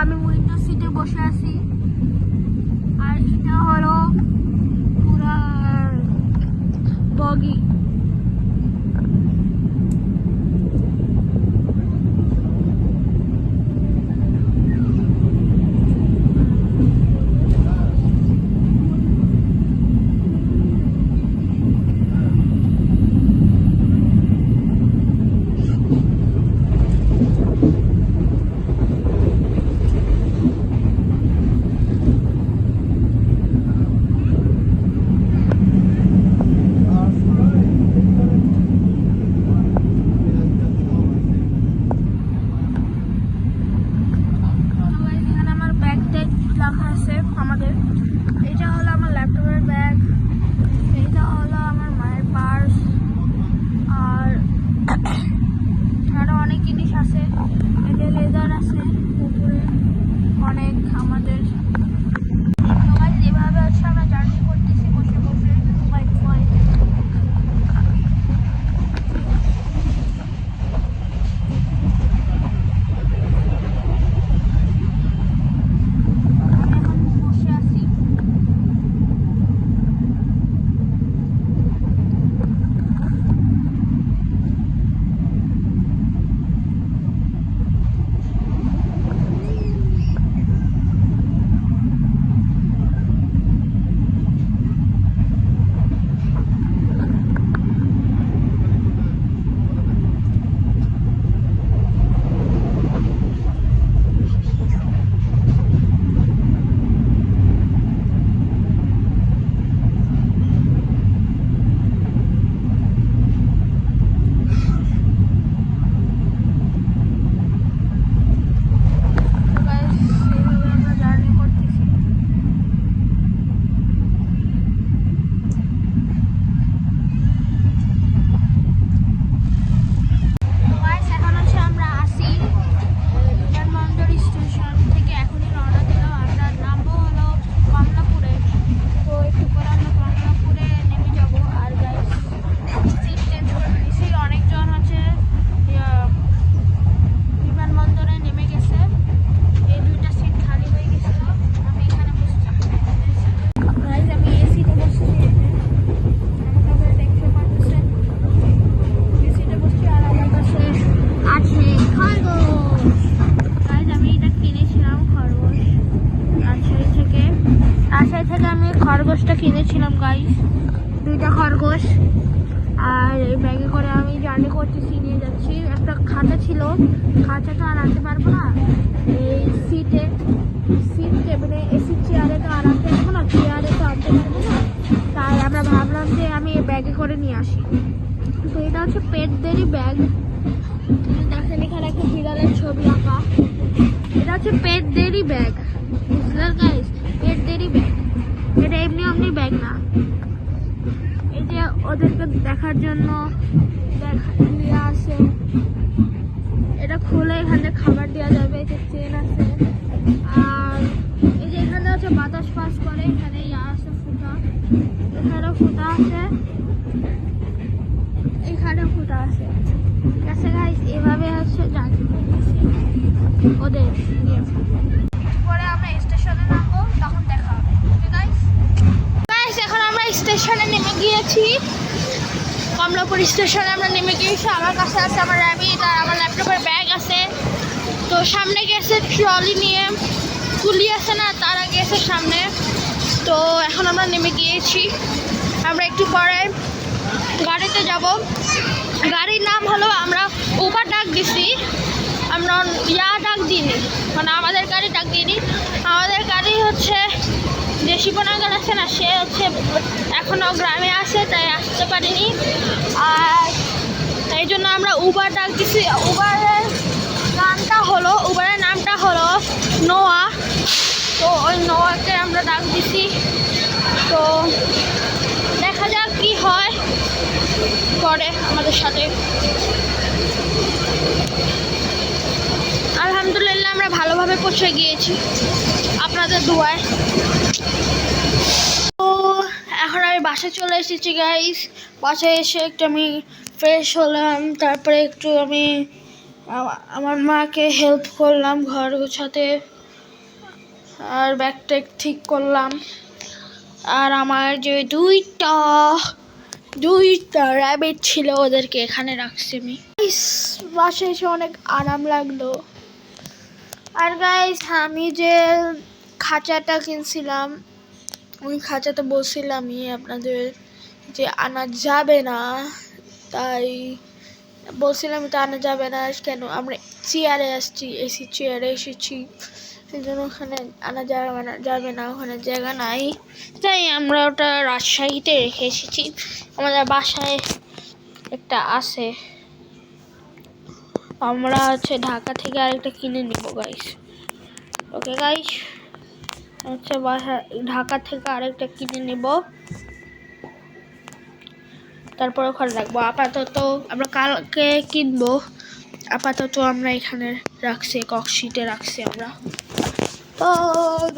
আমি উইন্ডো সিটে বসে আছি, আর এটা হলো পুরা বগি। আমাদের এটা হলো আমার ল্যাপটপের ব্যাগ, এটা হলো আমার মায়ের পার্স, আর আরো অনেক জিনিস আছে। এটা লেদার আছে উপরে অনেক আমাদের। সবাই যেভাবে হচ্ছে আমরা জার্নি করতেছি বসে বসে খরগোশটা কিনেছিলাম গাইস, 2টা খরগোশ। আর এই ব্যাগে করে আমি জার্নি করতেছি, নিয়ে যাচ্ছি। একটা খাঁচা ছিল, খাঁচা তো আর আনতে পারবো না, এই সিট টেবিলে এসি চেয়ারে তো আর আনতে পারবো না, চেয়ারে তো আনতে পারবো না, তাই আমরা ভাবলাম যে আমি এই ব্যাগে করে নিয়ে আসি। তো এটা হচ্ছে পেটদেরই ব্যাগ, দেখেন এখানে একটা বিড়ালের ছবি আঁকা। এটা হচ্ছে পেটদেরই ব্যাগ, বুঝলেন গাইস? পেটদেরই ব্যাগ, এটা এমনি এমনি ব্যাগ না। এই যে ওদেরকে দেখার জন্য নিয়ে আসে, এটা খুলে এখানে খাবার দেওয়া যাবে, এই যে চেন আছে। আর এই যে এখানে হচ্ছে বাতাস পাস করে, এখানে আছে ফুটা, এখানেও ফুটা আছে, এখানেও ফুটা আছে। ঠিক আছে গাইস, এভাবে হচ্ছে জার্নি করতেছি ওদের নিয়ে। পরে আমরা স্টেশনে নামবো, তখন দেখা হবে। গাইস এখন আমরা স্টেশনে নেমে গিয়েছি, কমলাপুর স্টেশনে আমরা নেমে গিয়েছি। আমার কাছে আছে আমার র্যাবিট আর আমার ল্যাপটপের ব্যাগ আছে। তো সামনে গেছে ট্রলি নিয়ে, কুলি আছে না, তারা গেছে সামনে। তো এখন আমরা নেমে গিয়েছি, আমরা একটু পরে গাড়িতে যাব। গাড়ির নাম হলো, আমরা উবার ডাক দিছি, আমরা ডাক দিইনি, মানে আমাদের গাড়ি ডাক দিইনি। আমাদের গাড়ি হচ্ছে যে শিবনগর আছে না, সে হচ্ছে এখনও গ্রামে আছে, তাই আসতে পারিনি। আর এই জন্য আমরা উবার ডাক দিছি। উবারের নামটা হলো নোয়া। তো ওই নোয়াকে আমরা ডাক দিছি। তো দেখা যাক কি হয় পরে আমাদের সাথে। আলহামদুলিল্লাহ আমরা ভালোভাবে পৌঁছে গিয়েছি আপনাদের দোয়ায়। তো এখন আমি বাসায় চলে এসেছি গাইস। বাসায় এসে একটু আমি ফ্রেশ হলাম, তারপরে একটু আমি আমার মাকে হেল্প করলাম ঘর গোছাতে। আর ব্যাগটা ঠিক করলাম। আর আমার যে দুইটা র্যাবিট ছিল ওদেরকে এখানে রাখছি আমি। বাসায় এসে অনেক আরাম লাগলো। আর গাইস আমি যে খাঁচাটা কিনছিলাম ওই খাঁচাটা বলছিলামই আপনাদের যে আনা যাবে না, তাই বলছিলাম তো আনা যাবে না কেন, আমরা চেয়ারে আসছি, এসি চেয়ারে এসেছি, সেই জন্য ওখানে আনা যাবে না, ওখানে জায়গা নাই, তাই আমরা ওটা রাজশাহীতে রেখে এসেছি। আমাদের বাসায় একটা আছে, আমরা হচ্ছে ঢাকা থেকে আরেকটা কিনে নিব গাইস। ওকে গাইস, হচ্ছে ঢাকা থেকে আরেকটা কিনে নিব, তারপর ওখানে রাখবো। আপাতত আমরা কালকে কিনবো, আপাতত আমরা এখানে রাখছি, কক্সিটে রাখছি আমরা। তো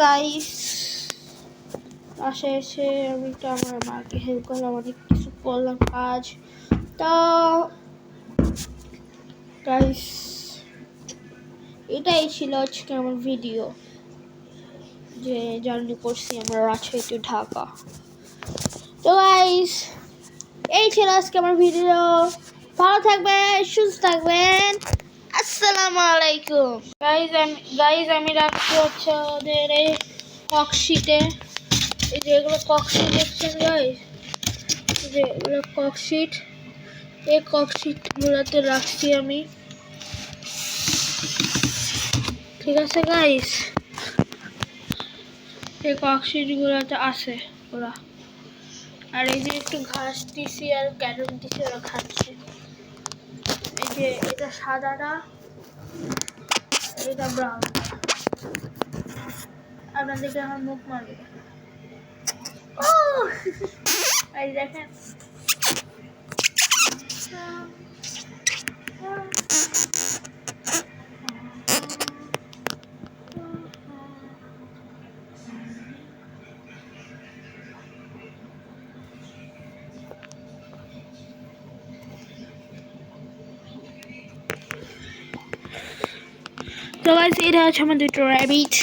গাইস আসে এসে আমি তো আমার মাকে হেল্প করলাম, অনেক কিছু করলাম কাজ। তো গাইস এটাই ছিল আজকে আমার ভিডিও, যে জার্নি করছি আমরা রাজশাহী টু ঢাকা। তো গাইস এই ছিল আজকে আমার ভিডিও। ভালো থাকবেন, সুস্থ থাকবেন, আসসালামু আলাইকুম। গাইস আমি রাখছি হচ্ছে ওদের এই কক্সিটে, এই যে এগুলো কক্সিট দেখছেন গাইস, এই যে এগুলো কক্সিট, এই কক্সিটগুলোতে রাখছি আমি, ঠিক আছে গাইস, এই কক্সিটগুলোতে আছে ওরা। আর এই যে একটু ঘাস দিছি আর ক্যারট দিছি, ওরা খাচ্ছে। এই যে এটা সাদাটা, এটা ব্রাউন। আপনাদেরকে আমার মুখ মারবে, এই দেখেন। তো গাইস এটা হচ্ছে আমার দুটো র্যাবিট।